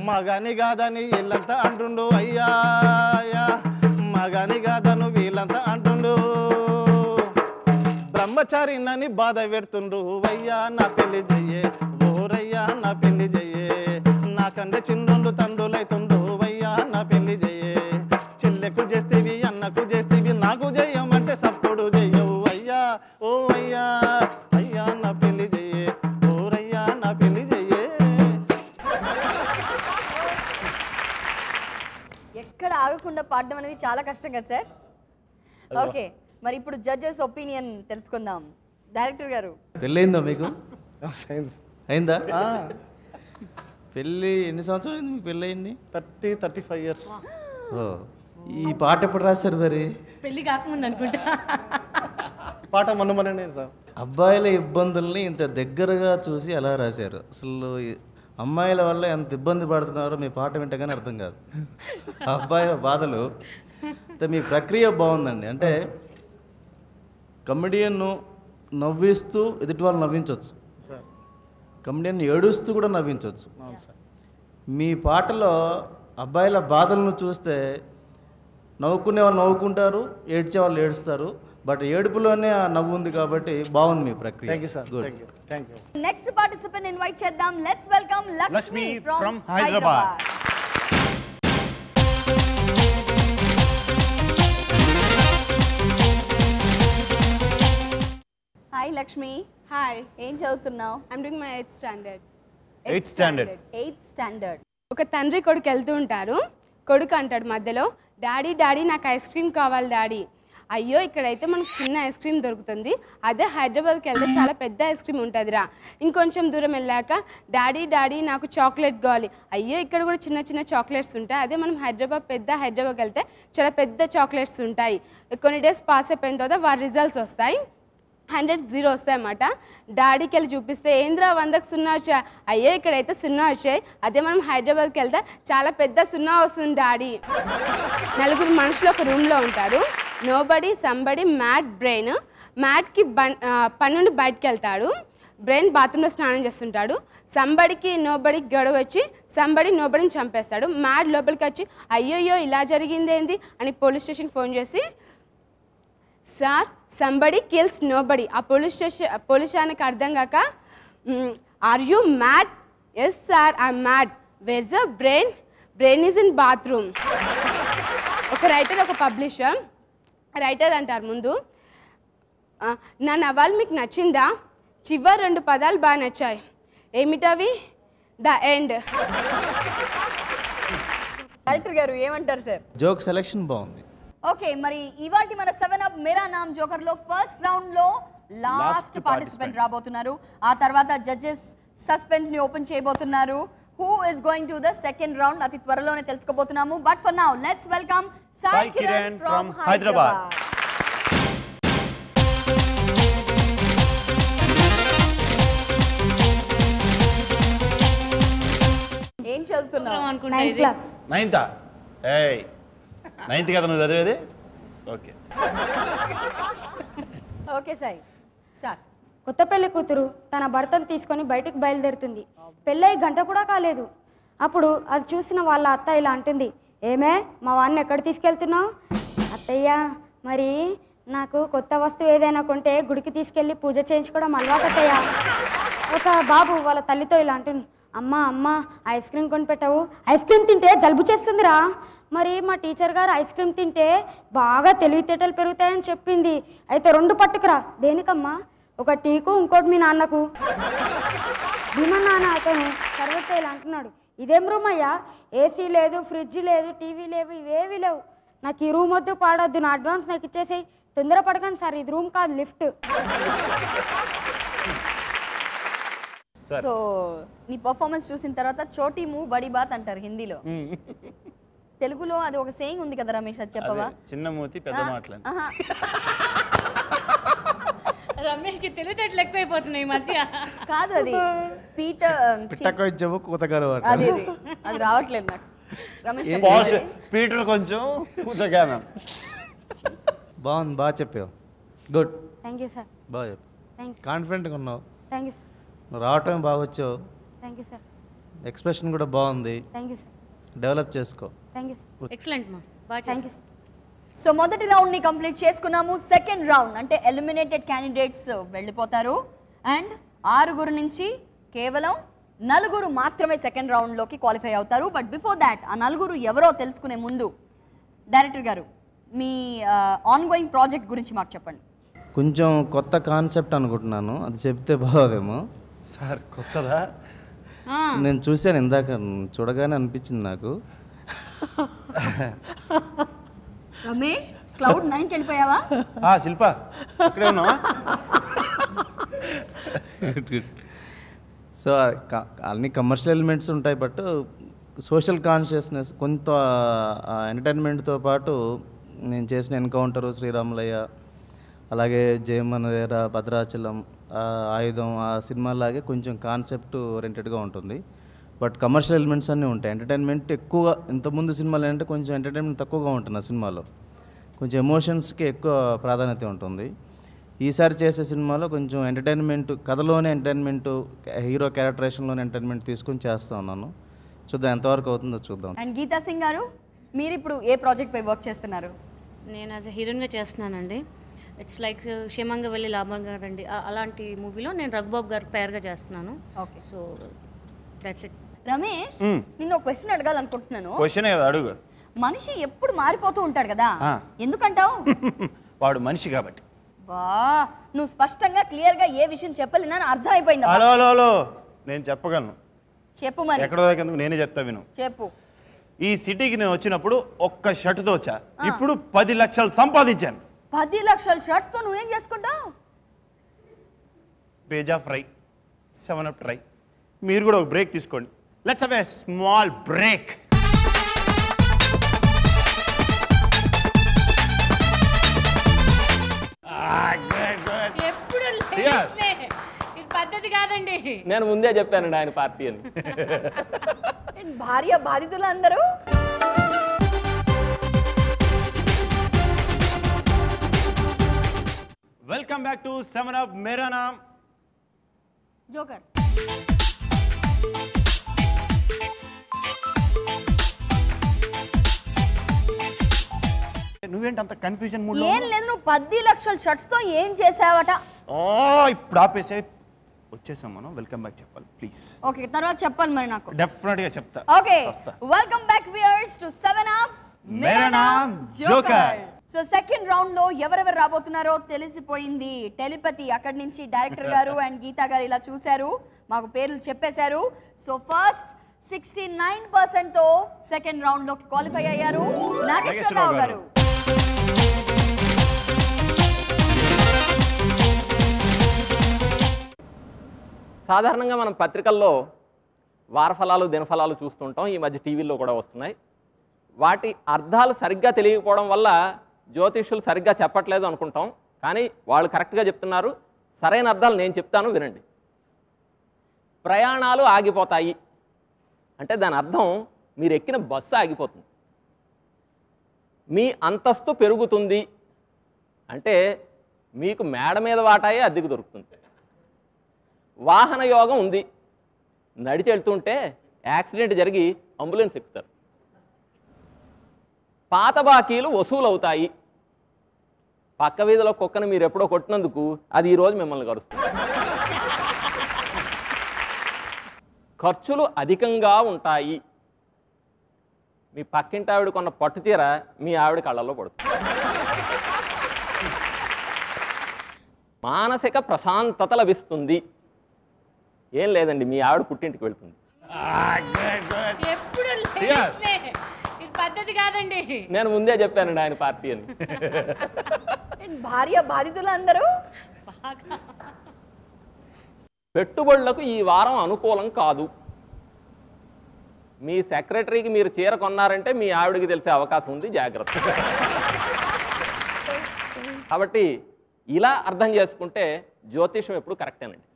మగాని కాదని వీళ్ళంతా అంటుండు, అయ్యా అయ్యా మగాని కాదను వీళ్ళంతా అంటుండు, బ్రహ్మచారి నని బాధ పెడుతుండ్రు, అయ్యా నా పెళ్లి చెయ్యే, ఓరయ్యా నా పెళ్లి చెయ్యే, నా కంటే చిన్నోళ్ళు తండ్రులైతుండ్రు, అయ్యా నా పెళ్లి చెయ్యే, చెల్లెకు చేస్తేవి అన్నకు చేస్తేవి, నాకు చెయ్యమంటే సప్పుడు చెయ్యవు, అయ్యా ఓ అయ్యా, అయ్యా నా పెళ్లి చెయ్యే, ఓరయ్యా నా పెళ్లి చెయ్యే. ఎక్కడ ఆగకుండా పాడడం అనేది చాలా కష్టం కదా సార్? ఓకే, మరి ఇప్పుడు జడ్జెస్ ఒపీనియన్ తెలుసుకుందాం. డైరెక్టర్ గారు, పెళ్ళయిందా మీకు? అయిందా? పెళ్ళి ఎన్ని సంవత్సరాలు అయింది మీకు పెళ్ళి అయింది? 35 years. ఓ, ఈ పాట ఎప్పుడు రాశారు మరి? పెళ్లి కాకముందు అనుకుంటా. పాట మొన్ననే సార్. అబ్బాయిల ఇబ్బందుల్ని ఇంత దగ్గరగా చూసి ఎలా రాశారు? అసలు అమ్మాయిల వల్ల ఎంత ఇబ్బంది పడుతున్నారో మీ పాట వింటగానే అర్థం కాదు. అబ్బాయిల బాధలు మీ ప్రక్రియ బాగుందండి. అంటే కమెడియన్ను నవ్విస్తూ ఎదుటి వాళ్ళు నవ్వించవచ్చు, కమెడియన్ ఏడుస్తూ కూడా నవ్వించవచ్చు. మీ పాటలో అబ్బాయిల బాధలను చూస్తే నవ్వుకునే వాళ్ళు నవ్వుకుంటారు, ఏడ్చే వాళ్ళు ఏడుస్తారు, బట్ ఏడుపులోనే ఆ నవ్వు ఉంది కాబట్టి బాగుంది మీ ప్రక్రియ. Thank you sir. Good. Thank you. Next participant invite చేద్దాం. Let's welcome Lakshmi from Hyderabad. Hi Lakshmi. Hi, ఏం చదువుతున్నావు? I'm doing my 8th standard. 8th standard. 8th standard. ఒక తండ్రి కొడుకు వెళ్తూ ఉంటారు. కొడుకు అంటాడు మధ్యలో, డాడీ డాడీ నాకు ఐస్ క్రీమ్ కావాలి డాడీ. అయ్యో ఇక్కడైతే మనకు చిన్న ఐస్ క్రీమ్ దొరుకుతుంది, అదే హైదరాబాద్కి వెళ్తే చాలా పెద్ద ఐస్ క్రీమ్ ఉంటుందిరా. ఇంకొంచెం దూరం వెళ్ళాక డాడీ డాడీ నాకు చాక్లెట్ కావాలి. అయ్యో ఇక్కడ కూడా చిన్న చిన్న చాక్లెట్స్ ఉంటాయి, అదే మనం హైదరాబాద్కి వెళ్తే చాలా పెద్ద చాక్లెట్స్ ఉంటాయి. కొన్ని డేస్ పాస్ అయిపోయిన తర్వాత వారి రిజల్ట్స్ వస్తాయి, 100 0 వస్తాయి అన్నమాట. డాడీకి వెళ్ళి చూపిస్తే ఏంద్రా 100కి 0 వచ్చాయి. అయ్యో ఇక్కడైతే 0 వచ్చాయి, అదే మనం హైదరాబాద్కి వెళ్తే చాలా పెద్ద 0 వస్తుంది డాడీ. 4 మనుషులు ఒక రూమ్లో ఉంటారు. Nobody somebody mad brain. మ్యాడ్కి పని నుండి బయటకు వెళ్తాడు, బ్రెయిన్ బాత్రూంలో స్నానం చేస్తుంటాడు. సంబడికి నోబడికి గొడవ వచ్చి సంబడి నోబడిని చంపేస్తాడు. మ్యాడ్ లోపలికి వచ్చి అయ్యోయ్యో ఇలా జరిగింది ఏంది అని పోలీస్ స్టేషన్కి ఫోన్ చేసి సార్ సంబడి కిల్స్ నోబడి. ఆ పోలీస్ స్టేషన్కి అర్థం కాక are you mad? Yes sir I mad. Where's a brain? Brain is in bathroom. ఒక రైటర్ ఒక పబ్లిషర్. రైటర్ అంటారు ముందు, నా నవల్ మీకు నచ్చిందా? చివరి 2 పదాలు బాగా నచ్చాయి. ఏమిటవి? The end. డైరెక్టర్ గారు ఏమంటారు సార్? జోక్ సెలెక్షన్ బాగుంది. ఓకే, మరి ఇవాల్టి మన 7 మేరా నామ్ జోకర్ లో ఫస్ట్ రౌండ్ లో లాస్ట్ పార్టిసిపెంట్ రాబోతున్నారు. ఆ తర్వాత జడ్జెస్ సస్పెన్స్ ని ఓపెన్ చేయబోతున్నారు. Who is going to the second round అతి త్వరలోనే తెలుసుకోబోతున్నాము. But for now let's welcome Sai Kiran from Hyderabad. ఏం చదువుతున్నావు? అనుకుంటా నైన్త్ కదా నువ్వు చదివేది? Okay okay Sai start. కొత్త పెళ్లి కూతురు తన భర్తను తీసుకొని బయటకు బయలుదేరుతుంది. పెళ్ళై గంట కూడా కాలేదు. అప్పుడు అది చూసిన వాళ్ళ అత్త ఇలా అంటుంది, ఏమే మా వాడిని ఎక్కడ తీసుకెళ్తున్నావు? అత్తయ్య మరి నాకు కొత్త వస్తువు ఏదైనా కొంటే గుడికి తీసుకెళ్ళి పూజ చేయించుకోవడం అలవాటు అత్తయ్య. ఒక బాబు వాళ్ళ తల్లితో ఇలా అంటుంది, అమ్మ అమ్మ ఐస్ క్రీమ్ కొని పెట్టావు, ఐస్ క్రీమ్ తింటే జలుబు చేస్తుందిరా. మరి మా టీచర్ గారు ఐస్ క్రీమ్ తింటే బాగా తెలివితేటలు పెరుగుతాయని చెప్పింది, అయితే 2 పట్టుకురా. దేనికమ్మా? ఒక టీకు ఇంకోటి మీ నాన్నకు. భీమా నాన్న అతను సర్వత ఇలా అంటున్నాడు, ఇదేం రూమ్ అయ్యా? ఏసీ లేదు, ఫ్రిడ్జ్ లేదు, టీవీ లేవు, ఇవేవి లేవు. నాకు ఈ రూమ్ వద్దు పాడొద్దు, నా అడ్వాన్స్ నాకు ఇచ్చేసేయి. తొందర పడకండి సార్, ఇది రూమ్ కాదు లిఫ్ట్. సో నీ పర్ఫార్మెన్స్ చూసిన తర్వాత చోటీ మూవ్ బడి బాత్ అంటారు హిందీలో. తెలుగులో అది ఒక సేయింగ్ ఉంది కదా రమేష్, అది చెప్పవా? చిన్న మూతి పెద్ద మాటలు. రమేష్ కి తెలివితేటలు ఎక్కువైపోతున్నాయి ఈ మధ్య. కాదు, అది పీటర్ అది అది రావట్లేదు నాకు. రమేష్ పీటర్ కొంచెం బాగుంది, బాగా చెప్పావు. Good, thank you sir. బాగా చెప్పు, థ్యాంక్ యూ. కాన్ఫిడెంట్గా ఉన్నావు. Thank you sir. నువ్వు రావటం బాగా వచ్చావు. Thank you sir. ఎక్స్ప్రెషన్ కూడా బాగుంది, థ్యాంక్ యూ సార్. డెవలప్ చేసుకో. Thank you sir. ఎక్సలెంట్ మా, బాగా థ్యాంక్ యూ చేశావు. సార్. సో మొదటి రౌండ్ ని కంప్లీట్ చేసుకున్నాము. సెకండ్ రౌండ్ అంటే ఎలిమినేటెడ్ క్యాండిడేట్స్ వెళ్ళిపోతారు. అండ్ 6 నుంచి కేవలం 4 మాత్రమే సెకండ్ రౌండ్లోకి క్వాలిఫై అవుతారు. బట్ బిఫోర్ దాట్ ఆ 4 ఎవరో తెలుసుకునే ముందు డైరెక్టర్ గారు మీ ఆన్ గోయింగ్ ప్రాజెక్ట్ గురించి మాకు చెప్పండి. కొంచెం కొత్త కాన్సెప్ట్ అనుకుంటున్నాను, అది చెప్తే బాగోదేమో. సార్ కొత్తదా? నేను చూశాను ఇందాక, చూడగానే అనిపించింది నాకు. రమేష్ క్లౌడ్ 9కి వెళ్ళిపోయావా? శిల్ప ఇక్కడే ఉన్నావా? సో అన్ని కమర్షియల్ ఎలిమెంట్స్ ఉంటాయి, బట్ సోషల్ కాన్షియస్నెస్ కొంత ఎంటర్టైన్మెంట్తో పాటు నేను చేసిన ఎన్కౌంటరు, శ్రీరాములయ్య, అలాగే జయమనదేర, భద్రాచలం, ఆయుధం, ఆ సినిమాలాగే కొంచెం కాన్సెప్ట్ ఓరియంటెడ్గా ఉంటుంది. బట్ కమర్షియల్ ఎలిమెంట్స్ అన్నీ ఉంటాయి. ఎంటర్టైన్మెంట్ ఎక్కువ, ఇంతకుముందు సినిమాలు ఏంటంటే కొంచెం ఎంటర్టైన్మెంట్ తక్కువగా ఉంటుంది ఆ సినిమాలో, కొంచెం ఎమోషన్స్కి ఎక్కువ ప్రాధాన్యత ఉంటుంది. ఈసారి చేసే సినిమాలో కొంచెం ఎంటర్టైన్మెంట్, కథలోనే ఎంటర్టైన్మెంట్, హీరో క్యారెక్టరేషన్లోనే ఎంటర్టైన్మెంట్ తీసుకొని చేస్తూ ఉన్నాను. చూద్దాం ఎంతవరకు అవుతుందో చూద్దాం. అండ్ గీతా సింగ్ గారు, మీరు ఇప్పుడు ఏ ప్రాజెక్ట్ పై వర్క్ చేస్తున్నారు? నేను యాజ్ ఎ హీరోయిన్గా చేస్తున్నానండి. ఇట్స్ లైక్ క్షేమంగా వెళ్ళి లాభంగా రండి, అలాంటి మూవీలో నేను రఘుబాబు గారి పేరుగా చేస్తున్నాను. Okay, so that's it. Ramesh, నిన్న ఒక క్వశ్చన్ అడగాలనుకుంటున్నాను. క్వశ్చన్ కదా, అడుగు. మనిషి ఎప్పుడు మారిపోతూ ఉంటాడు కదా, ఆ. ఎందుకంటావు? వాడు మనిషి కాబట్టి. బా, నువ్వు స్పష్టంగా క్లియర్ గా ఏ విషయం చెప్పలేనని అర్థం అయిపోయింది. హలో హలో హలో, నేను చెప్పగలను. చెప్పు మరి. ఎక్కడో దాకా నేనే చెప్తా, విను. చెప్పు. ఈ సిటీకి నేను వచ్చినప్పుడు ఒక్క షర్టుతో వచ్చా, ఇప్పుడు 10 లక్షలు సంపాదించాను. 10 లక్షల షర్ట్స్తో నువ్వేం చేసుకుంటావు? పేజా ఫ్రై, 7up ట్రై. మీరు కూడా ఒక బ్రేక్ తీసుకోండి. Let's have a small break. ఎప్పుడు లేడీస్లే. ఇది పద్ధతి కాదండి. నేను ముందే చెప్పానండి ఆయన పార్టీ అని. భార్య బాధితులు అందరూ welcome back to 7up Mera Naam joker. నువ్వేంటి అంత కన్ఫ్యూజన్ మూడ్? ఏం లేదు, నువ్వు 10 లక్షల షర్ట్స్ తో ఏం చేసావట? ఇప్పుడు ఆపేసే వచ్చేసాం మనం. వెల్కమ్ బ్యాక్ చెప్పాలి ప్లీజ్. ఓకే, తర్వాత చెప్పాలి మరి నాకు. డెఫినెట్ గా చెప్తా. Okay, welcome back viewers to 7up Mera Naam joker. So second round లో ఎవరెవరు రాబోతున్నారో తెలిసిపోయింది. టెలిపతి అక్కడి నుంచి డైరెక్టర్ గారు అండ్ గీతా గారు ఇలా చూశారు, మాకు పేర్లు చెప్పేశారు. సో ఫస్ట్ 69% తో సెకండ్ రౌండ్ లోకి క్వాలిఫై అయ్యారు నాగేశ్వరరావు గారు. సాధారణంగా మనం పత్రికల్లో వారఫలాలు దినఫలాలు చూస్తుంటాం, ఈ మధ్య టీవీల్లో కూడా వస్తున్నాయి. వాటి అర్థాలు సరిగ్గా తెలియకపోవడం వల్ల జ్యోతిష్యులు సరిగ్గా చెప్పట్లేదు అనుకుంటాం, కానీ వాళ్ళు కరెక్ట్గా చెప్తున్నారు. సరైన అర్థాలు నేను చెప్తాను, వినండి. ప్రయాణాలు ఆగిపోతాయి అంటే దాని అర్థం మీరు ఎక్కిన బస్సు ఆగిపోతుంది. మీ అంతస్తు పెరుగుతుంది అంటే మీకు మేడ మీద వాటాయే అద్దెకు దొరుకుతుంది. వాహన యోగం ఉంది, నడిచి వెళ్తుంటే యాక్సిడెంట్ జరిగి అంబులెన్స్ ఎక్కుతారు. పాత బాకీలు వసూలు అవుతాయి. పక్క వీధిలో కుక్కను మీరు ఎప్పుడో కొట్టినందుకు అది ఈరోజు మిమ్మల్ని కరుస్తుంది. ఖర్చులు అధికంగా ఉంటాయి. మీ పక్కింటి ఆవిడ కొన్న పట్టు చీర మీ ఆవిడ కళ్ళల్లో పడుతుంది. మానసిక ప్రశాంతత లభిస్తుంది. ఏం లేదండి, మీ ఆవిడ పుట్టింటికి వెళ్తుంది. ఎప్పుడు లేడీస్లే. ఇది పద్ధతి కాదండి. నేను ముందే చెప్పానండి ఆయన పార్టీ అని. భార్య బాధితులు అందరూ పెట్టుబడులకు ఈ వారం అనుకూలం కాదు. మీ సెక్రటరీకి మీరు చీర కొన్నారంటే మీ ఆవిడకి తెలిసే అవకాశం ఉంది, జాగ్రత్త. కాబట్టి ఇలా అర్థం చేసుకుంటే జ్యోతిషం ఎప్పుడు కరెక్టేనండి.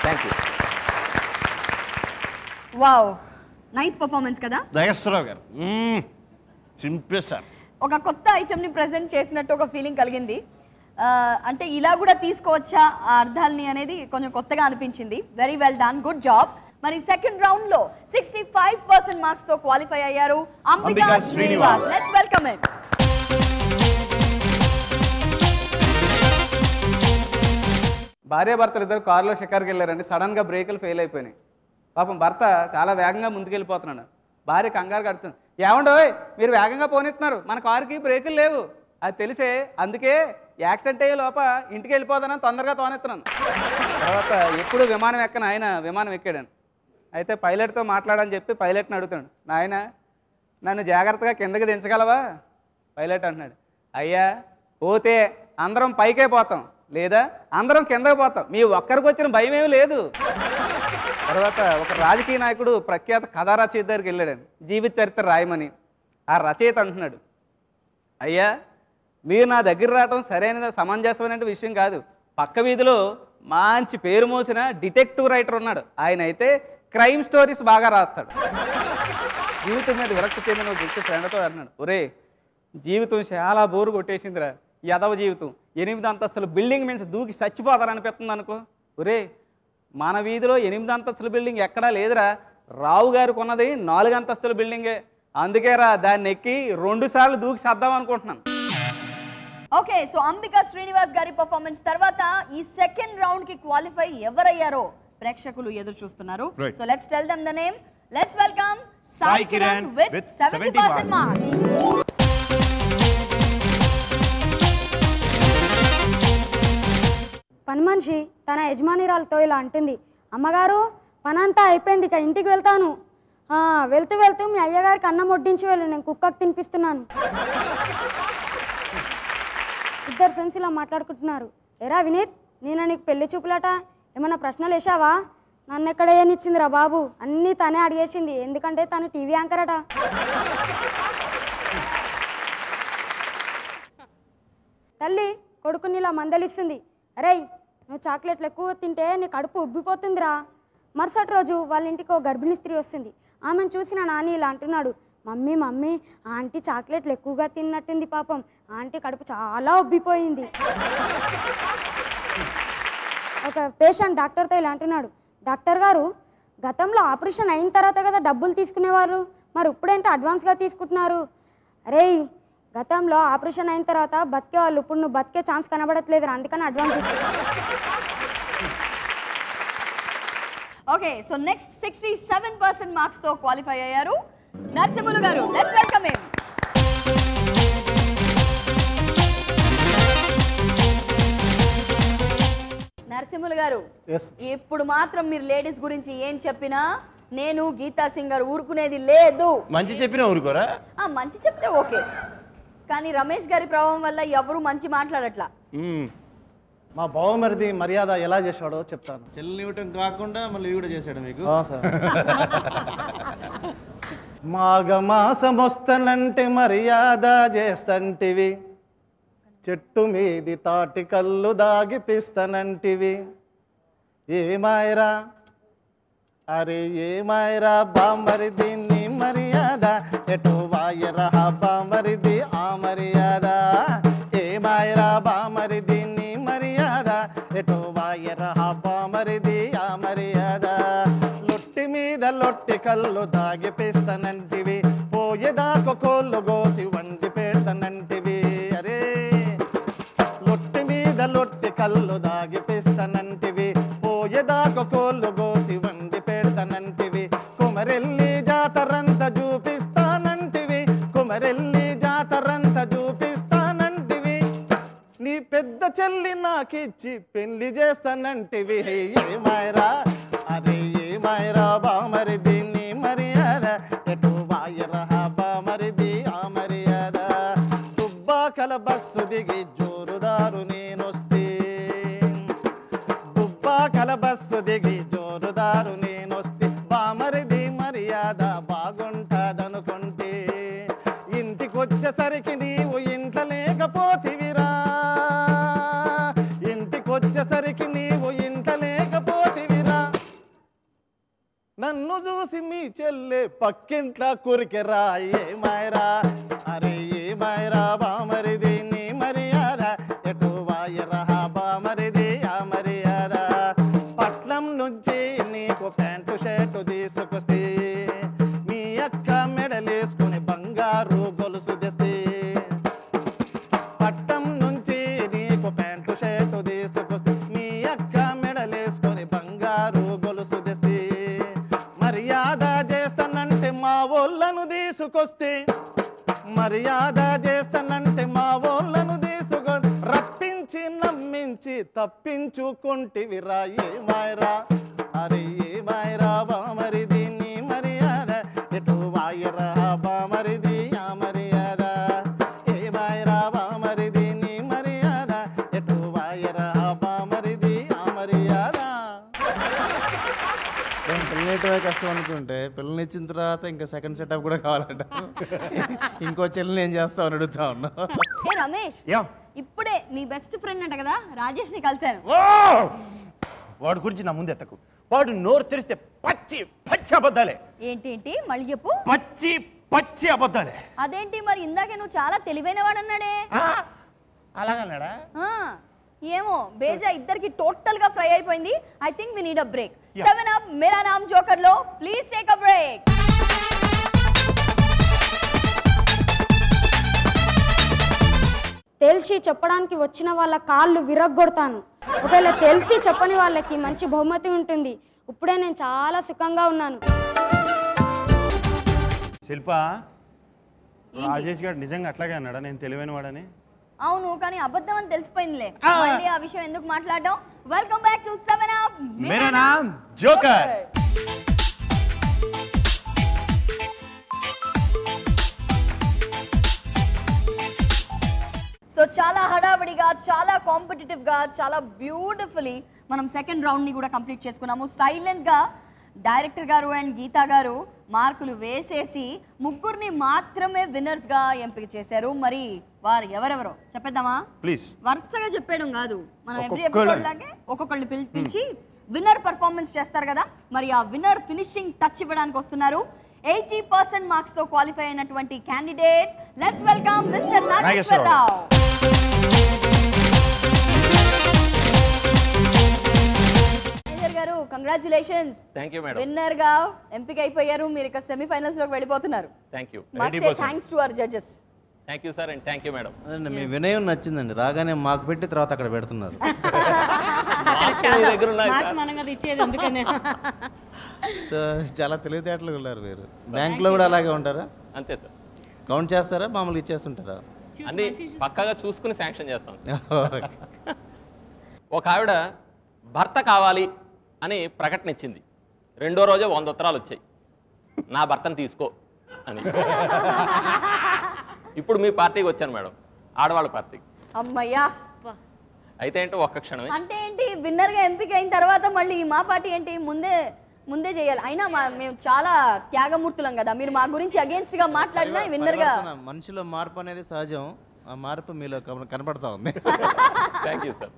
Thank you. Wow, nice performance కదా నాగేశ్వరరావు గారు. చింపేశారు. ఒక కొత్త ఐటమ్ని ప్రజెంట్ చేసినట్టు ఒక ఫీలింగ్ కలిగింది. అంటే ఇలా కూడా తీసుకోవచ్చా ఆ అర్థాలని అనేది కొంచెం కొత్తగా అనిపించింది. Very well done, good job. మరి సెకండ్ రౌండ్ లో 65% మార్క్స్ తో క్వాలిఫై అయ్యారు Ambika Srinivas. Let's welcome him. భార్యాభర్తలు ఇద్దరు కారులో షికార్కి వెళ్ళారండి. సడన్గా బ్రేకులు ఫెయిల్ అయిపోయినాయి. పాపం భర్త చాలా వేగంగా ముందుకెళ్ళిపోతున్నాడు. భార్య కంగారు కడుతుంది. ఏమండోయ్, మీరు వేగంగా పోనిస్తున్నారు, మన కారుకి బ్రేకులు లేవు. అది తెలిసే, అందుకే యాక్సిడెంట్ అయ్యే లోప ఇంటికి వెళ్ళిపోతానని తొందరగా తోనెత్తున్నాను. తర్వాత ఎప్పుడు విమానం ఎక్కను ఆయన విమానం ఎక్కాడని. అయితే పైలట్తో మాట్లాడని చెప్పి పైలట్ని అడుగుతాడు, నాయన నన్ను జాగ్రత్తగా కిందకి దించగలవా? పైలట్ అంటున్నాడు, అయ్యా పోతే అందరం పైకే పోతాం, లేదా అందరం కిందకి పోతాం, మీ ఒక్కరికి వచ్చిన భయం ఏమీ లేదు. తర్వాత ఒక రాజకీయ నాయకుడు ప్రఖ్యాత కథా రచయిత దగ్గరికి వెళ్ళాడని, జీవిత చరిత్ర రాయమని. ఆ రచయిత అంటున్నాడు, అయ్యా మీరు నా దగ్గర రావడం సరైన సమంజసమైన విషయం కాదు. పక్క వీధిలో మంచి పేరు మోసిన డిటెక్టివ్ రైటర్ ఉన్నాడు, ఆయన అయితే క్రైమ్ స్టోరీస్ బాగా రాస్తాడు. జీవితం మీద విరక్తి చెందిన ఒక వ్యక్తి ఫ్రెండ్తో అన్నాడు, ఒరే జీవితం చాలా బోరు కొట్టేసిందిరా, యదవ జీవితం, 8 అంతస్తుల బిల్డింగ్ మీద దూకి చచ్చిపోతారనిపిస్తుంది అనుకో. ఒరే మన వీధిలో 8 అంతస్తుల బిల్డింగ్ ఎక్కడా లేదురా, రావు గారు కొన్నది 4 అంతస్తుల బిల్డింగే, అందుకేరా దాన్ని ఎక్కి 2 సార్లు దూకి చేద్దాం అనుకుంటున్నాను. ఓకే, సో అంబికా శ్రీనివాస్ గారి పర్ఫార్మెన్స్ తర్వాత ఈ సెకండ్ రౌండ్ కి క్వాలిఫై ఎవరయ్యారో ప్రేక్షకులు ఎదురు చూస్తున్నారు. So let's tell them the name. Let's welcome Sai Kiran with 70% marks. పని మనిషి తన యజమానిరాలతో ఇలా అంటుంది, అమ్మగారు పనంతా అయిపోయింది, ఇక ఇంటికి వెళ్తాను. వెళ్తూ వెళ్తూ మీ అయ్యగారికి అన్నం వడ్డించి వెళ్ళు, నేను కుక్కకు తినిపిస్తున్నాను. ఇద్దరు ఫ్రెండ్స్ ఇలా మాట్లాడుకుంటున్నారు. ఎరా వినీత్, నేను నీకు పెళ్లి చూపులాట ఏమన్నా ప్రశ్నలు వేసావా? నన్ను ఎక్కడ ఏనిచ్చిందిరా బాబు, అన్నీ తనే అడిగేసింది, ఎందుకంటే తను టీవీ యాంకర్ అట. తల్లి కొడుకుని ఇలా మందలిస్తుంది. అరే నువ్వు చాక్లెట్లు ఎక్కువ తింటే నీ కడుపు ఉబ్బిపోతుందిరా. మరుసటి రోజు వాళ్ళ ఇంటికి ఒక గర్భిణీ స్త్రీ వస్తుంది. ఆమెను చూసిన నాని ఇలా అంటున్నాడు, మమ్మీ మమ్మీ ఆంటీ చాక్లెట్లు ఎక్కువగా తిన్నట్టుంది, పాపం ఆంటీ కడుపు చాలా ఉబ్బిపోయింది. ఒక పేషెంట్ డాక్టర్తో ఇలా అంటున్నాడు, డాక్టర్ గారు గతంలో ఆపరేషన్ అయిన తర్వాత కదా డబ్బులు తీసుకునేవారు, మరి ఇప్పుడేంటో అడ్వాన్స్గా తీసుకుంటున్నారు? అరే గతంలో ఆపరేషన్ అయిన తర్వాత బతికే వాళ్ళు, ఇప్పుడు నువ్వు బతికే ఛాన్స్ కనబడట్లేదు, అందుకని అడ్వాన్స్ తీసుకుంటారు. ఓకే, సో నెక్స్ట్ 67% మార్క్స్ తో క్వాలిఫై అయ్యారు నరసింహులు గారు. Let's welcome him. నరసింహులు గారు, ఇప్పుడు మాత్రం మీరు లేడీస్ గురించి ఏం చెప్పినా నేను గీతా సింగర్ ఊరుకునేది లేదు. మంచి చెప్పినా ఊరుకోరా? మంచి చెప్తే ఓకే, కానీ రమేష్ గారి ప్రభావం వల్ల ఎవరు మంచి మాట్లాడట్లా. మా బావమరిది మర్యాద ఎలా చేశాడో చెప్తాను. చెల్లిని ఇవ్వటం కాకుండా మళ్ళీ కూడా చేశాడు మీకు. మాఘమాసం వస్తానంటే మర్యాద చేస్తంటివి, చెట్టు మీది తాటి కళ్ళు దాగిపిస్తానంటివి. ఏమాయరా అరే ఏమాయరా బామరిది నీ మర్యాద, ఎటు వాయరా బామరిది ఆ మర్యాద. ఏమాయరా బామరిది నీ మర్యాద, ఎటు వాయరా బామరిది ఆ మర్యాద. లొట్టి మీద లొట్టి కళ్ళు దాగిపిస్తానంటివి, పోయేదాకా కోళ్ళు గోసి వండి పెడతానంటివి. అరే లొట్టి మీద లొట్టి కళ్ళు దాగిపిస్తానంటివి, పోయేదాకా కోళ్ళు గోసి వండి పెడతానంటివి. కుమరెల్లి జాతరంతా చూపిస్తానంటివి, కుమరెల్లి జాతరంతా చూపిస్తానంటివి. నీ పెద్ద చెల్లి నాకిచ్చి పెళ్లి చేస్తానంటివి. ఏమాయరా అరే ఏమాయరా బామరిది నీ మర్యాద, ఎటు వాయరా బామరిది ఆ మర్యాద. దుబ్బాకల బస్సు దిగి జోరుదారు నేనొస్తే, దుబ్బాకల బస్సు దిగి జోరుదారు నేనొస్తే, బామరిది మర్యాద బాగుంటాదనుకుంటే, ఇంటికొచ్చేసరికి నీవు ఇంట్లో లేకపోతివిరా, ఇంటికొచ్చేసరికి నీవు ఇంట్లో లేకపోతివిరా. నన్ను చూసి మీ చెల్లె పక్కింట్లో కురికెరా. ఏమాయరా అరే ఏమాయరా బామరిది నీ మర్యాద, ఎటు వాయరా బామరిది ఆ మర్యాద. పట్నం నుంచి నీకు ప్యాంటు షర్టు తీసుకొస్తే, మీ అక్క మెడలేసుకుని బంగారు గొలుసు తెస్తే. పట్నం నుంచి నీకు ప్యాంటు షర్టు తీసుకొస్తే, మీ అక్క మెడలేసుకుని బంగారు గొలుసు తెస్తే. మర్యాద చేస్తానంటే మా ఊళ్ళను తీసుకొస్తే, మర్యాద చేస్తానంటే మా ఊళ్ళను తీసుకొ, రప్పించి నమ్మించి తప్పించుకుంటివిరా. ఏమాయరా అరే ఏమాయరా బామరిది నీ మర్యాద, ఎటు వాయరా బామరిది ఆ మర్యాద. ఏమాయరా బామరిది నీ మర్యాద, ఎటు వాయరా బామరిది ఆ మర్యాద. పిల్లనియటమే కష్టం అనుకుంటే పిల్లల్ని ఇచ్చిన తర్వాత ఇంకా సెకండ్ సెటప్ కూడా కావాలంట. ఇంకో చెల్లిని ఏం చేస్తావు అని అడుగుతా ఉన్నా. ఏ రమేష్, ఇప్పుడే నీ బెస్ట్ ఫ్రెండ్ అంట కదా రాజేష్ ని కలిశాను. వాడి గురించి నా ముందు ఎత్తకు, వాడు నోరు తెరిస్తే పచ్చి పచ్చి అబద్ధాలే. ఏంటి మళ్ళీ చెప్పు. పచ్చి పచ్చి అబద్ధాలే. అదేంటి మరి, ఇందాకే నువ్వు చాలా తెలివైన వాడు అన్నాడే. అలాగన్నాడా? ఏమో బేజా ఇద్దరికి టోటల్ గా ఫ్రై అయిపోయింది. I think we need a break. 7 up Mera Naam Joker లో ప్లీజ్ టేక్ అ బ్రేక్. తెలిసి చెప్పడానికి వచ్చిన వాళ్ళ కాళ్ళు విరగ్గొడతాను. ఒకవేళ తెలిసి చెప్పని వాళ్ళకి మంచి బహుమతి ఉంటుంది. ఇప్పుడే నేను చాలా సుఖంగా ఉన్నాను. శిల్ప, రాజేష్ గారు నిజంగా అట్లాగే అన్నాడా నేను తెలివైన వాడని? అవును, కానీ అబద్ధం అని తెలిసిపోయిందిలే. మళ్ళీ ఆ విషయం ఎందుకు మాట్లాడడం. Welcome back to 7 up Mera Naam joker. So చాలా హడావిడిగా, చాలా కాంపిటేటివ్గా, చాలా బ్యూటిఫుల్లీ మనం సెకండ్ రౌండ్ని కూడా కంప్లీట్ చేసుకున్నాము. సైలెంట్గా డైరెక్టర్ గారు అండ్ గీతా గారు మార్కులు వేసేసి ముగ్గురిని మాత్రమే విన్నర్స్గా ఎంపిక చేశారు. మరి వారు ఎవరెవరో చెప్పేద్దామా? ప్లీజ్. వరుసగా చెప్పేయడం కాదు, మనం ఎవ్రీ ఎపిసోడ్ లాగే ఒక్కొక్కరిని పిలిపించి విన్నర్ పర్ఫార్మెన్స్ చేస్తారు కదా. మరి ఆ విన్నర్ ఫినిషింగ్ టచ్ ఇవ్వడానికి వస్తున్నారు. 80% మార్క్స్ తో క్వాలిఫై అయినటువంటి candidate. Let's welcome mister Nageswararao. Manager garu congratulations. Thank you madam. Winner గా ఎంపిక అయిపోయారు. మీరు ఇక సెమీఫైనల్స్ లోకి వెళ్ళిపోతున్నారు. Thank you. Must say thanks to our judges. Thank you sir and thank you madam. అదండి మీ వినయం నచ్చిందండి. రాగానే మాకు పెట్టి తర్వాత అక్కడ పెడుతున్నారు. మార్క్స్ మనం కదా ఇచ్చేది అందుకనే. సో చాలా తెలివితేటలు ఉన్నారు మీరు. బ్యాంక్లో కూడా అలాగే ఉంటారా? అంతే సార్. కౌంట్ చేస్తారా మామూలుగా ఇచ్చేస్తుంటారా? అన్ని పక్కాగా చూసుకుని శాంక్షన్ చేస్తాం. ఒక ఆవిడ భర్త కావాలి అని ప్రకటన ఇచ్చింది. రెండో రోజే 100 ఉత్తరాలు వచ్చాయి, నా భర్తను తీసుకో అని. ఇప్పుడు మీ పార్టీకి వచ్చాను మేడం, ఆడవాళ్ళ పార్టీకి. అమ్మయ్యా. అయితే ఏంటో ఒక్క క్షణమే. అంటే ఏంటి, విన్నర్ గా ఎంపిక అయిన తర్వాత మళ్ళీ మా పార్టీ ఏంటి, ముందే చేయాలి. అయినా మేము చాలా త్యాగమూర్తులం కదా, మీరు మా గురించి అగేన్స్ట్ గా మాట్లాడినా విన్నర్ గా. మనిషిలో మార్పు అనేది సహజం, ఆ మార్పు మీలో కనపడతా ఉంది. Thank you sir.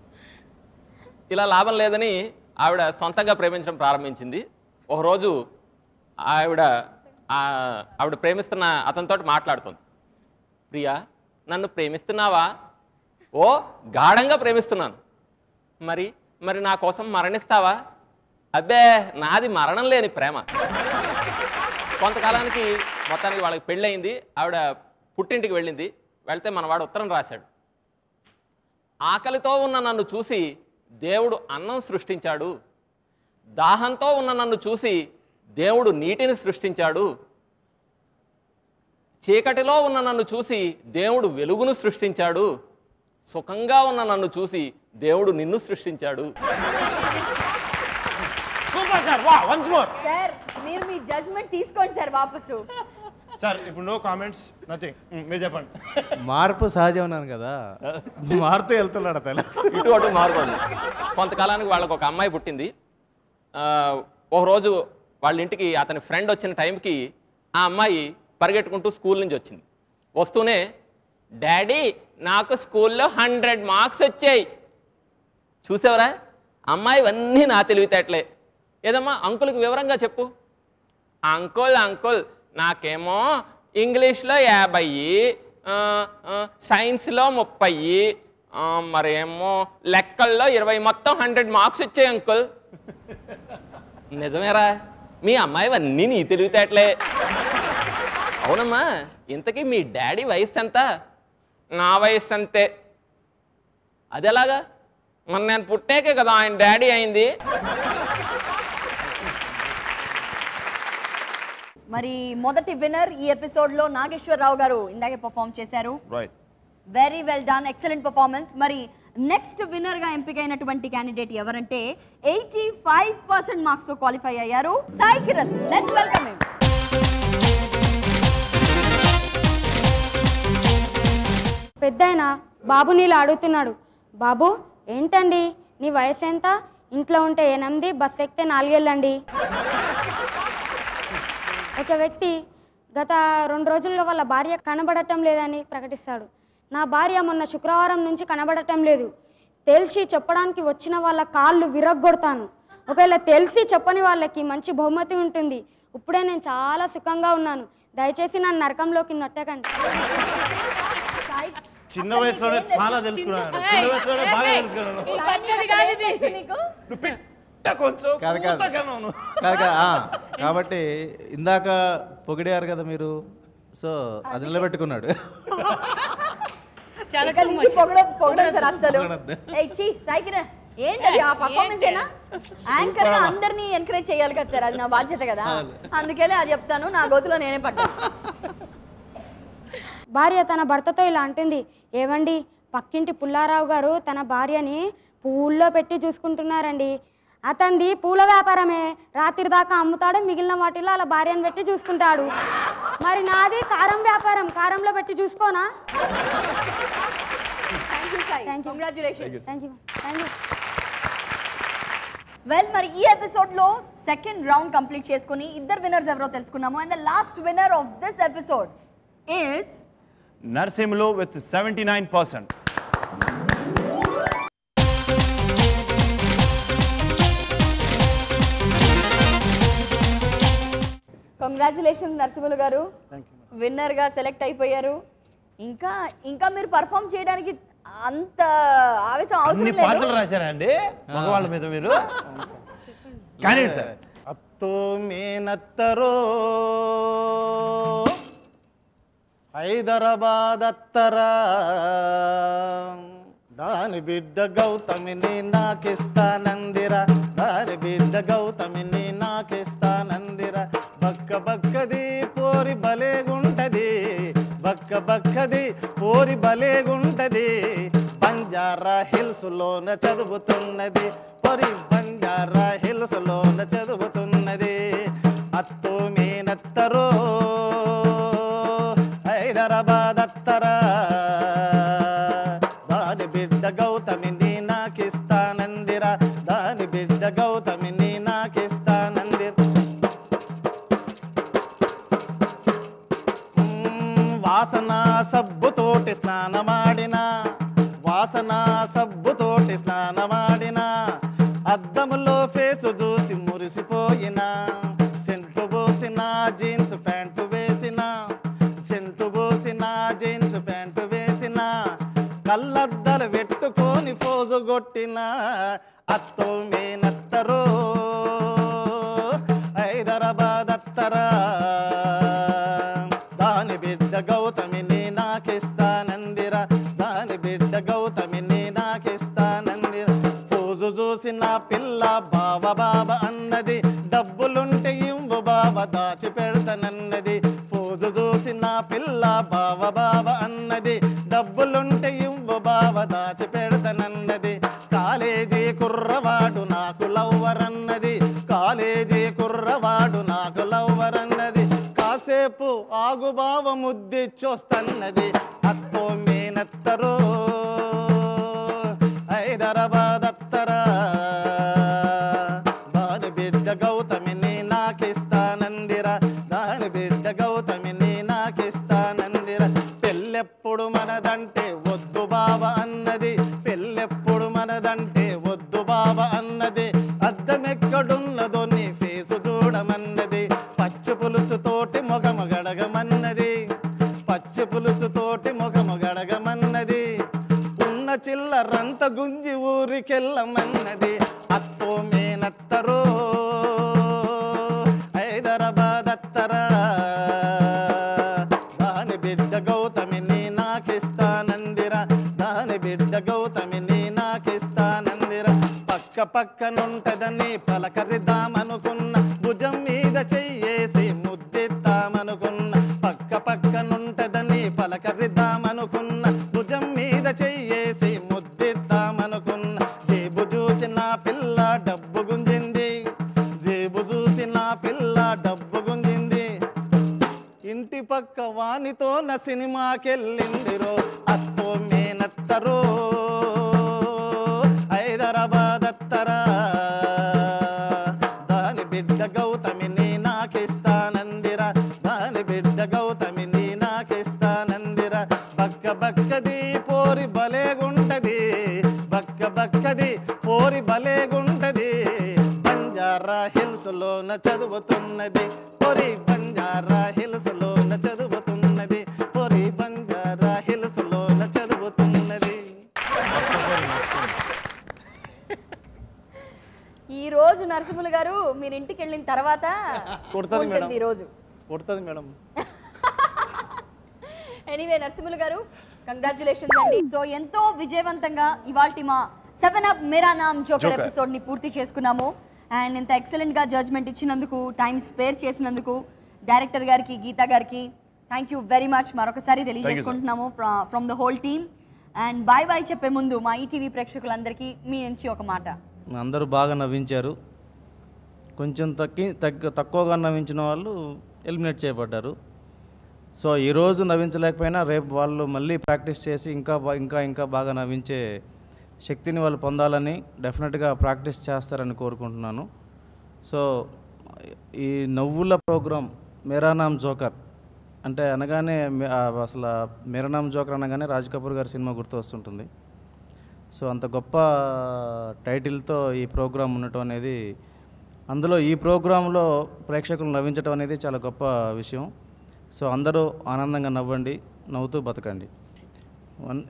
ఇలా లాభం లేదని ఆవిడ సొంతంగా ప్రేమించడం ప్రారంభించింది. ఒకరోజు ఆవిడ ప్రేమిస్తున్న అతనితో మాట్లాడుతుంది. ప్రియా, నన్ను ప్రేమిస్తున్నావా? ఓ, గాఢంగా ప్రేమిస్తున్నాను. మరి నా కోసం మరణిస్తావా? అబ్బే, నాది మరణం లేని ప్రేమ. కొంతకాలానికి మొత్తానికి వాళ్ళకి పెళ్ళయింది. ఆవిడ పుట్టింటికి వెళ్ళింది. వెళ్తే మనవాడు ఉత్తరం రాశాడు. ఆకలితో ఉన్న నన్ను చూసి దేవుడు అన్నం సృష్టించాడు, దాహంతో ఉన్న నన్ను చూసి దేవుడు నీటిని సృష్టించాడు, చీకటిలో ఉన్న నన్ను చూసి దేవుడు వెలుగును సృష్టించాడు, సుఖంగా ఉన్న నన్ను చూసి దేవుడు నిన్ను సృష్టించాడు. Super sir. వా, వన్స్ మోర్ సార్. మీరు మీ జడ్జ్మెంట్ తీసుకోండి సార్ వాపసు. సార్ ఇప్పుడు నో కామెంట్స్, నథింగ్. మీరు చెప్పండి. మార్పు సహజం ఉన్నాను కదా, మారుతూ వెళ్తున్నాడు అతను. ఇటు అటు మారుతుంది. కొంతకాలానికి వాళ్ళకు ఒక అమ్మాయి పుట్టింది. ఒకరోజు వాళ్ళ ఇంటికి అతని ఫ్రెండ్ వచ్చిన టైంకి ఆ అమ్మాయి పరిగెట్టుకుంటూ స్కూల్ నుంచి వచ్చింది. వస్తూనే, డాడీ నాకు స్కూల్లో 100 మార్క్స్ వచ్చాయి. చూసావరా, అమ్మాయి అన్నీ నా తెలివితేటలే. ఏదమ్మా అంకుల్కి వివరంగా చెప్పు. అంకుల్ నాకేమో ఇంగ్లీష్లో 50, సైన్స్లో 30, మరేమో లెక్కల్లో 20, మొత్తం 100 మార్క్స్ వచ్చాయి అంకుల్. నిజమేరా, మీ అమ్మాయి అన్నీ నీ తెలివితేటలే. అవునమ్మా, ఇంతకీ మీ డాడీ వయసు ఎంత? నా వయసు అంతే. అది ఎలాగా? మరి నేను పుట్టాకే కదా ఆయన డాడీ అయింది. మరి మొదటి విన్నర్ ఈ ఎపిసోడ్ లో నాగేశ్వరరావు గారు ఇందాకే పర్ఫామ్ చేశారు. Very well done, excellent performance. మరి నెక్స్ట్ విన్నర్ గా ఎంపికైనటువంటి క్యాండిడేట్ ఎవరంటే 85% మార్క్స్ తో క్వాలిఫై అయ్యారు Sai Kiran. Let's welcome him. పెద్దాయన బాబు నీళ్ళు అడుగుతున్నాడు. బాబు ఏంటండి నీ వయసు ఎంత? ఇంట్లో ఉంటే 8, బస్ ఎక్కితే 4 ఏళ్ళండి. ఒక వ్యక్తి గత 2 రోజుల్లో వాళ్ళ భార్య కనబడటం లేదని ప్రకటిస్తాడు. నా భార్య మొన్న శుక్రవారం నుంచి కనబడటం లేదు. తెలిసి చెప్పడానికి వచ్చిన వాళ్ళ కాళ్ళు విరగ్గొడతాను. ఒకవేళ తెలిసి చెప్పని వాళ్ళకి మంచి బహుమతి ఉంటుంది. ఇప్పుడే నేను చాలా సుఖంగా ఉన్నాను. దయచేసి నన్ను నరకంలోకి నెట్టకండి. చిన్న వయసులోనే చాలా తెలుసుకున్నాను. చిన్న వయసులోనే బాగా తెలుసుకున్నాను. కాబట్టి ఇందాక పొగిడారు కదా మీరు, సో అది నిలబెట్టుకున్నాడు. ఏంటది ఆ పర్ఫార్మెన్స్ ఏనా? యాంకర్ గా అందరినీ ఎంకరేజ్ చేయాలి కదా సార్, అది నా బాధ్యత కదా. అందుకెళ్ళి అది చెప్తాను, నా గోతులో నేనే పడ్డాను. భార్య తన భర్తతో ఇలా అంటుంది. ఏవండి, పక్కింటి పుల్లారావు గారు తన భార్యని పూల్లో పెట్టి చూసుకుంటున్నారండి. అతనిది పూల వ్యాపారమే, రాత్రి దాకా అమ్ముతాడు, మిగిలిన వాటిలో అలా భార్యను పెట్టి చూసుకుంటాడు. మరి నాది కారం వ్యాపారం, కారంలో పెట్టి చూసుకోనా? వచ్చాయి. Thank you. Congratulations. Thank you thank you. Well, మరి ఈ ఎపిసోడ్ లో సెకండ్ రౌండ్ కంప్లీట్ చేసుకుని ఇద్దరు విన్నర్స్ ఎవరో తెలుసుకున్నాము. And the last winner of this episode is Narsimhulu with 79%. Congratulations Narasimhulu గారు, విన్నర్ గా సెలెక్ట్ అయిపోయారు. ఇంకా ఇంకా మీరు పర్ఫామ్ చేయడానికి అంత ఆవేశం అవసరం అన్ని లేదు. పాటలు రాశారా అండి మగవాళ్ళ మీద మీరు? కానీ సార్ అత్తో మేనత్తరో హైదరాబాద్ అత్తరా దాని బిడ్డ గౌతమిని నాకిస్తానందిరా, దాని బిడ్డ గౌతమిని నాకిస్తానందిరా. బక్క బక్కది పోరి బలేగుంటది, బక్క బక్కది పోరి బలేగుంటది. బంజారా హిల్స్ లోన చదువుతున్నది, పొరి బంజారా హిల్స్ లోన చదువుతున్నది. అత్తో మేనత్తరో హైదరాబాద్ అత్తరా దాని బిడ్డ గౌతమిని నాకిస్తానందిరా, దాని బిడ్డ గౌతమిని నాకిస్తానందిరా. వాసన సబ్బుతోటి స్నానమాడిన, వాసన సబ్బుతోటి స్నానమాడిన. అద్దములో ఫేసు చూసి మురిసిపోయిన, సెంటు పోసిన జీన్స్ ప్యాంటు వేసిన, సెంటు పోసిన జీన్స్ ప్యాంటు వేసిన. కళ్ళద్దలు పెట్టుకొని పోజు కొట్టిన. అత్తో మేనత్తరో హైదరాబాద్ అత్తరా దాని బిడ్డ గౌతమిని నాకిస్తానందిరా, దాని బిడ్డ గౌతమిని నాకిస్తానందిరా. పోజు చూసిన పిల్ల బావ బావ అన్నది, డబ్బులుంటే ఇవ్వు బావ దాచి పెడతానన్నది. పోజు చూసిన పిల్ల బావ బావ అన్నది, డబ్బులుంటే ఇవ్వు బావ దాచి పెడతానన్నది. కాలేజీ కుర్రవాడు నాకు లవ్వరన్నది, కాలేజీ కుర్రవాడు నాకు లవ్వరన్నది. కాసేపు ఆగు బావ ముద్దిచ్చొస్తన్నది. అత్తో మేనత్తరో హైదరాబాద్ అత్తరా దాని బిడ్డ గౌతమిని నాకిస్తానందిరా, దాని బిడ్డ గౌతమిని నాకిస్తానందిరా. పెళ్ళెప్పుడు మనదంటే వద్దు బావ అన్నది, పెళ్ళెప్పుడు మనదంటే వద్దు బావ అన్నది. అద్దమెక్కడున్నదో నీ ఫేసు చూడమన్నది. పచ్చి పులుసు తోటి మొగము గడగమన్నది, పచ్చి పులుసు తోటి మొగము గడగమన్నది. ఉన్న చిల్లరంత గుంజి ఊరికెళ్ళమన్నది. అత్తో మేనత్తరో హైదరాబాద్ అత్తరా దాని బిడ్డ గౌతమిని నాకిస్తానందిరా, దాని బిడ్డ గౌతమిని నాకిస్తానందిరా. పక్క పక్కనుంటదని పలకరిద్దామనుకున్న, భుజం మీద చెయ్యేసి ముద్దిద్దామనుకున్న. పక్క పక్కనుంటదని పలకరిద్దామనుకున్న, భుజం మీద చెయ్యేసి ముద్దిద్దామనుకున్న. జేబు చూసిన పిల్ల డబ్బు గుంజింది, జేబు చూసిన పిల్ల డబ్బు గుంజింది. ఇంటి పక్క వానితో నా సినిమాకెళ్ళిందిరో. అత్తో మేనత్తరో హైదరాబాద్ అత్తరా దాని బిడ్డ గౌతమిని నాకిస్తానందిరా, దాని బిడ్డ గౌతమిని నాకిస్తానందిరా. బక్క బక్కది పోరి బలేగుంటది, బక్క బక్కది పోరి బలేగుంటది. బంజారా హిల్స్ లోన చదువుతున్నది, పొరి బంజారా హిల్స్ లోన చదువుతున్నది, పొరి బంజారా హిల్స్ లోన చదువుతున్నది. ఈ రోజు నరసింహులు గారు మీరు ఇంటికి వెళ్ళిన తర్వాత కొడుతుంది మేడం, ఉంటుంది ఈ రోజు. కొడుతుంది మేడం. ఎనీవే నరసింహులు గారు కంగ్రాచులేషన్స్ అండి. సో ఎంతో విజయవంతంగా ఇవాల్టి మా 7 up Mera Naam joker episode ని పూర్తి చేసుకున్నాము. అండ్ ఇంత ఎక్సలెంట్ గా జడ్జ్మెంట్ ఇచ్చినందుకు, టైం స్పేర్ చేసినందుకు డైరెక్టర్ గారికి, గీతా గారికి థ్యాంక్ యూ వెరీ మచ్ మరొకసారి తెలియజేసుకుంటున్నాము from the whole team. And bye bye చెప్పే ముందు మా ఈటీవీ ప్రేక్షకులందరికీ మీ నుంచి ఒక మాట. అందరూ బాగా నవ్వించారు. కొంచెం తక్కువగా నవ్వించిన వాళ్ళు ఎలిమినేట్ చేయబడ్డారు. సో ఈరోజు నవ్వించలేకపోయినా రేపు వాళ్ళు మళ్ళీ ప్రాక్టీస్ చేసి ఇంకా బాగా నవ్వించే శక్తిని వాళ్ళు పొందాలని డెఫినెట్గా ప్రాక్టీస్ చేస్తారని కోరుకుంటున్నాను. సో ఈ నవ్వుల ప్రోగ్రాం మేరా నామ్ జోకర్ అంటే అనగానే అసలు మేరా నామ్ జోకర్ అనగానే రాజ్ కపూర్ గారి సినిమా గుర్తు వస్తుంటుంది. సో అంత గొప్ప టైటిల్తో ఈ ప్రోగ్రాం ఉండటం అనేది, అందులో ఈ ప్రోగ్రాంలో ప్రేక్షకులు నవ్వించడం అనేది చాలా గొప్ప విషయం. సో అందరూ ఆనందంగా నవ్వండి, నవ్వుతూ బతకండి.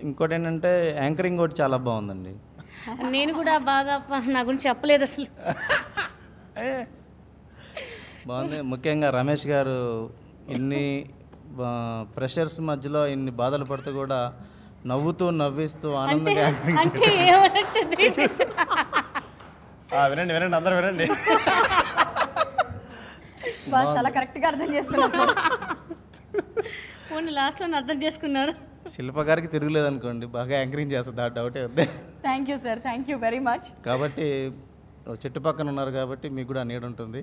ఇంకోటి ఏంటంటే యాంకరింగ్ కూడా చాలా బాగుందండి. నేను కూడా బాగా నా గురించి చెప్పలేదు అసలు. బాగుంది. ముఖ్యంగా రమేష్ గారు ఇన్ని ప్రెషర్స్ మధ్యలో ఇన్ని బాధలు పడుతూ కూడా నవ్వుతూ నవ్విస్తూ ఆనందంగా యాంకరింగ్ అంటే ఏమంటుంది వినండి వినండి అందరూ వినండి. చాలా కరెక్ట్గా అర్థం చేసుకున్నారు. ఫోన్ లాస్ట్లో అర్థం చేసుకున్నారు. శిల్ప గారికి తిరగలేదు అనుకోండి, బాగా యాంకరింగ్ చేస్తుంది, ఆ డౌటే ఉంది. Thank you sir, thank you very much. కాబట్టి చెట్టు పక్కన ఉన్నారు కాబట్టి మీకు కూడా నీడ ఉంటుంది.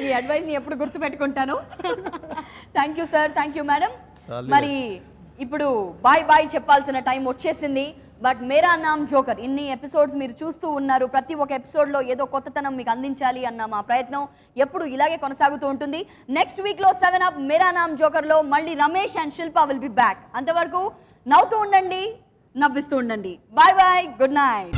మీ అడ్వైస్ని ఎప్పుడు గుర్తుపెట్టుకుంటాను. Thank you sir, thank you madam. మరి ఇప్పుడు బాయ్ బాయ్ చెప్పాల్సిన టైం వచ్చేసింది. బట్ మేరా నామ్ జోకర్ ఇన్ని ఎపిసోడ్స్ మీరు చూస్తూ ఉన్నారు. ప్రతి ఒక్క ఎపిసోడ్లో ఏదో కొత్తతనం మీకు అందించాలి అన్న మా ప్రయత్నం ఎప్పుడు ఇలాగే కొనసాగుతూ ఉంటుంది. నెక్స్ట్ వీక్లో 7 Up మేరా నామ్ జోకర్లో మళ్ళీ Ramesh and Shilpa will be back. అంతవరకు నవ్వుతూ ఉండండి, నవ్విస్తూ ఉండండి. Bye bye, good night.